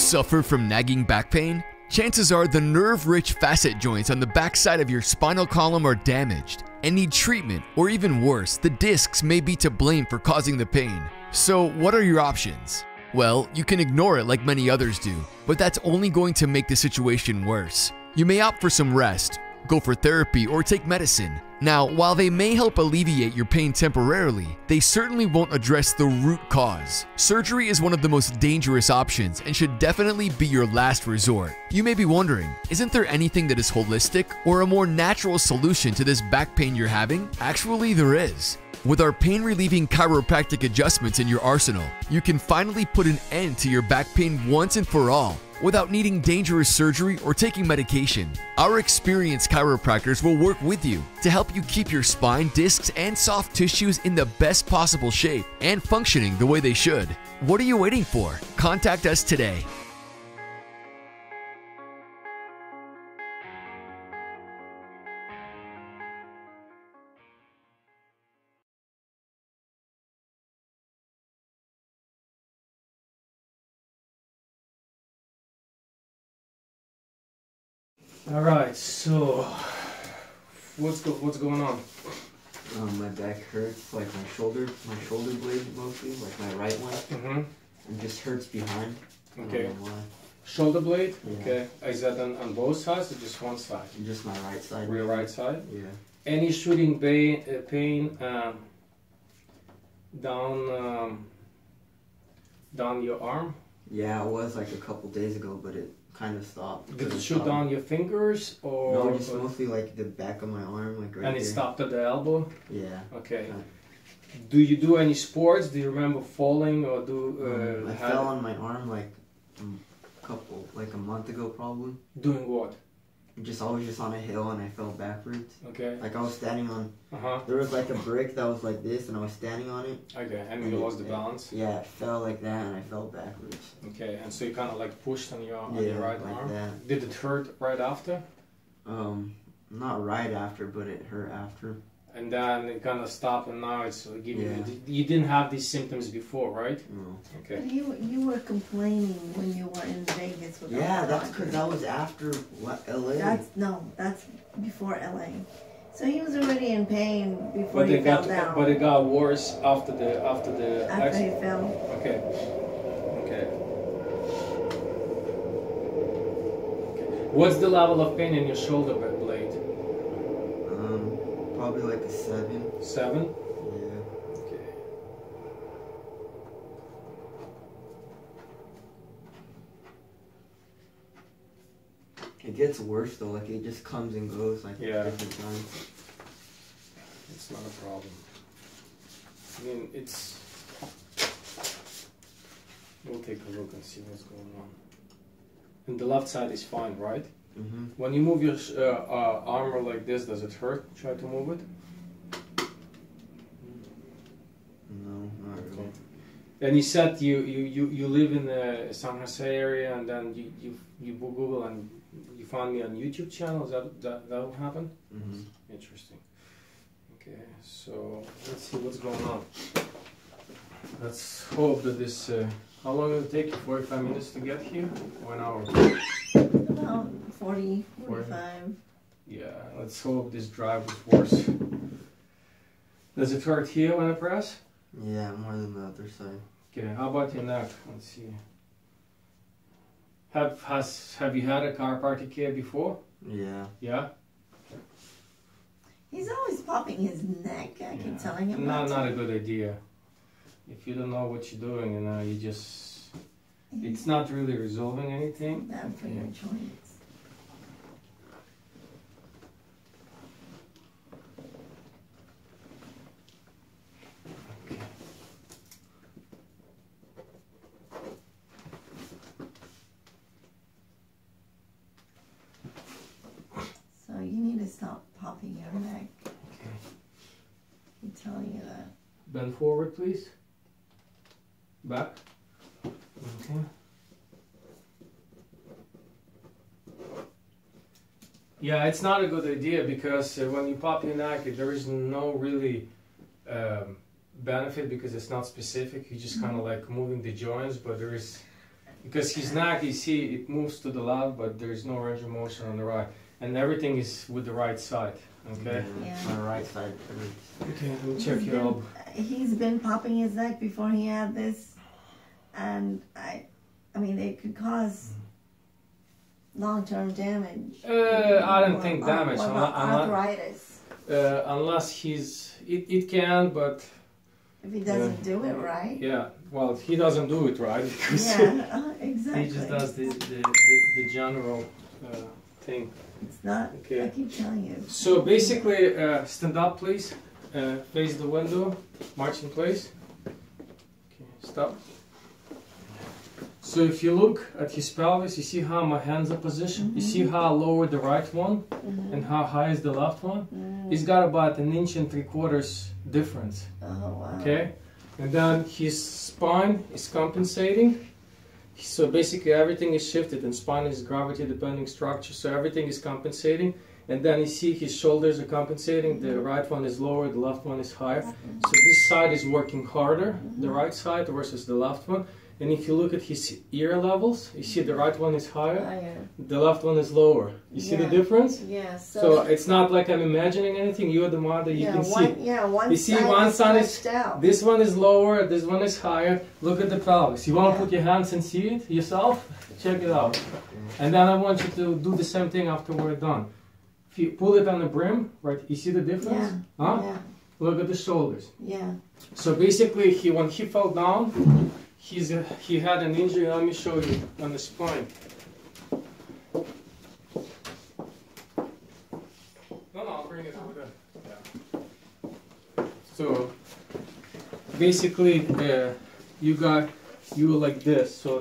suffer from nagging back pain? Chances are the nerve-rich facet joints on the backside of your spinal column are damaged and need treatment, or even worse, the discs may be to blame for causing the pain. So what are your options? Well, you can ignore it like many others do, but that's only going to make the situation worse. You may opt for some rest, go for therapy, or take medicine. Now, while they may help alleviate your pain temporarily, they certainly won't address the root cause. Surgery is one of the most dangerous options and should definitely be your last resort. You may be wondering, isn't there anything that is holistic or a more natural solution to this back pain you're having? Actually, there is. With our pain-relieving chiropractic adjustments in your arsenal, you can finally put an end to your back pain once and for all, without needing dangerous surgery or taking medication. Our experienced chiropractors will work with you to help you keep your spine, discs, and soft tissues in the best possible shape and functioning the way they should. What are you waiting for? Contact us today. All right, so what's going on? My back hurts, like my shoulder blade mostly, like my right one. It just hurts behind. Okay. I don't know why. Shoulder blade? Yeah. Okay. Is that on both sides or just one side? Just my right side. Your right side? Yeah. Any shooting pain down your arm? Yeah, it was like a couple days ago, but it kind of stopped. Did it shoot down your fingers or? No, just mostly like the back of my arm, like right there. And it stopped at the elbow? Yeah. Okay. Do you do any sports? Do you remember falling or do? I fell on my arm like a month ago probably. Doing what? I was just on a hill and I fell backwards. Okay. Like I was standing on. There was like a brick that was like this, and I was standing on it. Okay, and you lost the balance. Yeah, it fell like that, and I fell backwards. Okay, and so you kind of like pushed on your right like arm. That. Did it hurt right after? Not right after, but it hurt after. And then it kind of stopped, and now it's giving Yeah. you didn't have these symptoms before, right? No. Okay. But you were complaining when you were in Vegas with That's because that was after LA. That's before LA. So he was already in pain before he fell down. But it got worse after he fell. Okay. Okay. What's the level of pain in your shoulder blade? Probably like a 7. 7? Yeah. Okay. It gets worse though, like it just comes and goes like different times. It's not a problem. I mean, we'll take a look and see what's going on. And the left side is fine, right? When you move your arm like this, does it hurt? Try to move it. No, not really. And you said you live in the San Jose area, and then you Google and you found me on YouTube channel. Is that what happened? Interesting. Okay, so let's see what's going on. Let's hope that this. How long will it take? 45 minutes to get here? 1 hour? About 40, 45. Yeah, let's hope this drive was worse. Does it hurt here when I press? Yeah, more than the other side. Okay, how about your neck? Let's see. Have you had a chiropractic care before? Yeah. Yeah? He's always popping his neck. I keep telling him. Not a good idea. If you don't know what you're doing, you just... It's not really resolving anything. Bad for your joints. Okay. So you need to stop popping your neck. Okay. I'm telling you that. Bend forward, please. Back. Okay. Yeah, it's not a good idea because when you pop your neck, there is no really benefit because it's not specific. You just kind of like moving the joints, but there is because his neck, you see, it moves to the left, but there is no range of motion on the right, and everything is with the right side. Okay. Yeah. My right side hurts. Okay, let me check your elbow. He's been popping his neck before he had this, and I mean, it could cause long-term damage. I don't think damage. What about arthritis? Unless it can, but If he doesn't do it right. yeah. Well, he doesn't do it right because Yeah, exactly. he just does the general thing. It's not. Okay. I keep telling you. So basically, stand up, please. Face the window. March in place. Okay, stop. So if you look at his pelvis, you see how my hands are positioned. You see how I lowered the right one and how high is the left one. He's got about 1 3/4 inches difference. Oh wow. Okay, and then his spine is compensating. So basically everything is shifted, and spine is gravity depending structure, so everything is compensating. And then you see his shoulders are compensating, the right one is lower, the left one is higher. So this side is working harder, the right side versus the left one. And if you look at his ear levels, you see the right one is higher, the left one is lower. You see the difference? Yeah. So it's not like I'm imagining anything, you're the mother, you can see. One You see side one is side is, stretched out. this one is lower, this one is higher. Look at the pelvis. You want to put your hands and see it yourself? Check it out. And then I want you to do the same thing after we're done. If you pull it on the brim, right, you see the difference? Yeah. Huh? Yeah. Look at the shoulders. Yeah. So basically, when he fell down, he had an injury. Let me show you on the spine. No, I'll bring it over there. Yeah. So basically, you were like this. So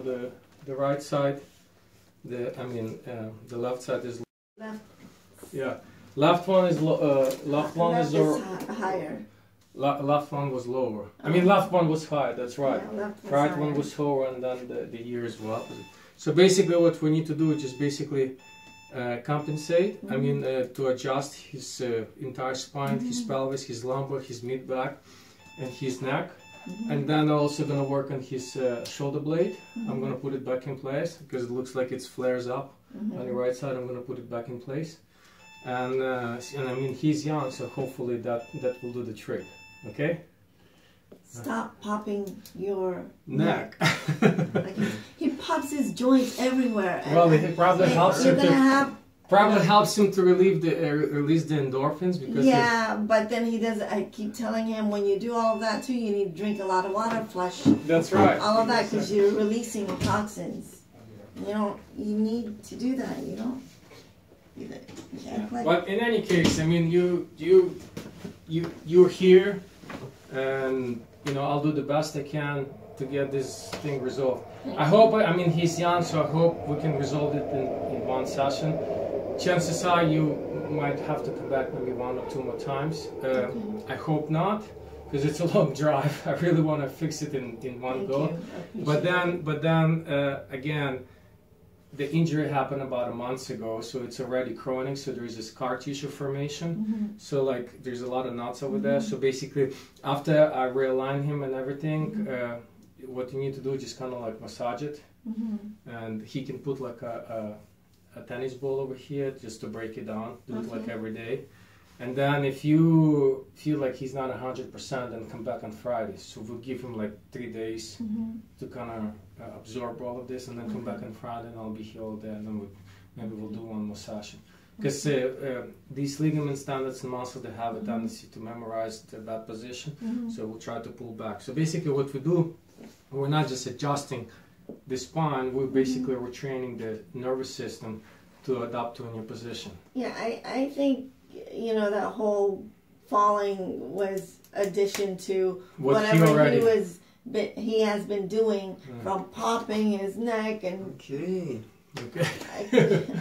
the right side, the left side is Left. yeah. Left one is higher. Left one was lower. I mean, left one was high. That's right. Yeah, left was Right higher. one was lower, and then the ear as well. So basically, what we need to do is just basically compensate. I mean, to adjust his entire spine, his pelvis, his lumbar, his mid back, and his neck. And then I'm also gonna work on his shoulder blade. I'm gonna put it back in place because it looks like it flares up on the right side. I'm gonna put it back in place. And I mean, he's young, so hopefully that will do the trick. Okay? Stop popping your Neck. Like he pops his joints everywhere. Well, it probably helps him You're gonna have. helps him to release the endorphins because Yeah, but then he does. I keep telling him when you do all of that too, you need to drink a lot of water, flush. that's right. All of that because you're releasing toxins. You need to do that. You don't. But in any case, I mean, you're here, and I'll do the best I can to get this thing resolved. I hope. I mean, he's young, so I hope we can resolve it in one session. Chances are you might have to come back maybe 1 or 2 more times. I hope not, because it's a long drive. I really want to fix it in one go. But then again, the injury happened about a month ago, so it's already chronic. So there's this scar tissue formation. So like there's a lot of knots over there. So basically, after I realign him and everything, what you need to do is just kind of like massage it, and he can put like a tennis ball over here just to break it down. Do it like every day. And then if you feel like he's not 100%, then come back on Friday. So we'll give him like 3 days to kind of absorb all of this, and then come back on Friday, and I'll be here all day, and then maybe we'll do one more session. Because these ligaments, tendons, and muscles, they have a tendency to memorize that position, so we'll try to pull back. So basically what we do, we're not just adjusting the spine, we're basically retraining the nervous system to adapt to a new position. Yeah, I think that whole falling was addition to whatever he has been doing from popping his neck and. Okay.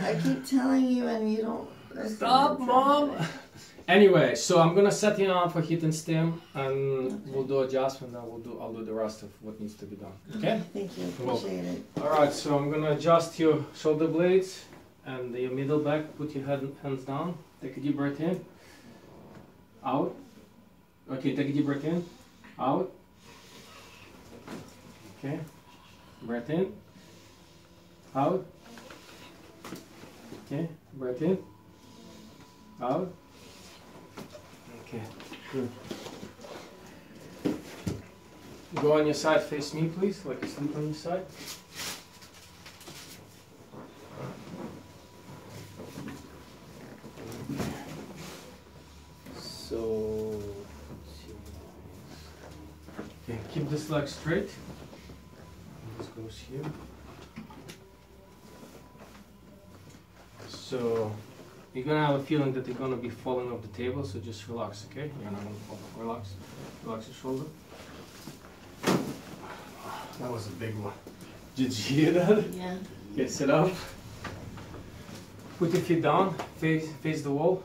I keep telling you, and you don't. Stop, Mom. Anyway, so I'm gonna set you on for hit and stim, and we'll do adjustment. And I'll do the rest of what needs to be done. Okay? Thank you. Appreciate it. All right. So I'm gonna adjust your shoulder blades and your middle back. Put your hands down. Take a deep breath in. Out. Okay. Take a deep breath in. Out. Okay. Breath in. Out. Okay, breath in. Out. Okay, good. Go on your side, face me please, like you sleep on your side. So, okay, keep this leg straight. This goes here. So, you're gonna have a feeling that you're gonna be falling off the table, so just relax, okay? You're not gonna fall off. Relax. Relax your shoulder. That was a big one. Did you hear that? Yeah. Okay, sit up. Put your feet down, face the wall.